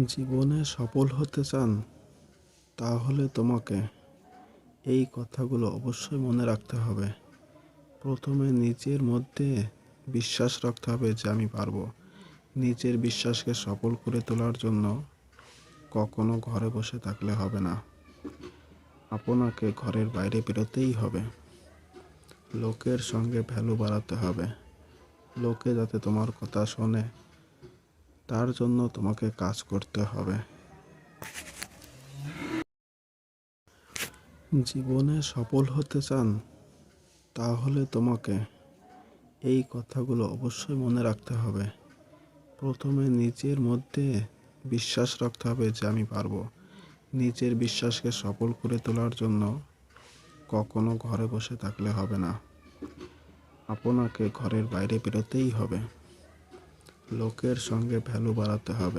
জীবনে সফল হতে চান, তাহলে তোমাকে এই কথাগুলো অবশ্যই মনে রাখতে হবে। প্রথমে নিজের মধ্যে বিশ্বাস রাখতে হবে যে আমি পারবো। নিজের বিশ্বাসকে সফল করে তোলার জন্য কখনো ঘরে বসে থাকলে হবে না। আপনাকে ঘরের বাইরে বেরোতেই হবে। লোকের সঙ্গে ভ্যালু বাড়াতে হবে। লোকে যাতে তোমার কথা শোনে, তার জন্য তোমাকে কাজ করতে হবে। জীবনে সফল হতে চান, তাহলে তোমাকে এই কথাগুলো অবশ্যই মনে রাখতে হবে। প্রথমে নিজের মধ্যে বিশ্বাস রাখতে হবে যে আমি পারবো। নিজের বিশ্বাসকে সফল করে তোলার জন্য কখনো ঘরে বসে থাকলে হবে না। আপনাকে ঘরের বাইরে বেরোতেই হবে। লোকের সঙ্গে ভ্যালু বাড়াতে হবে।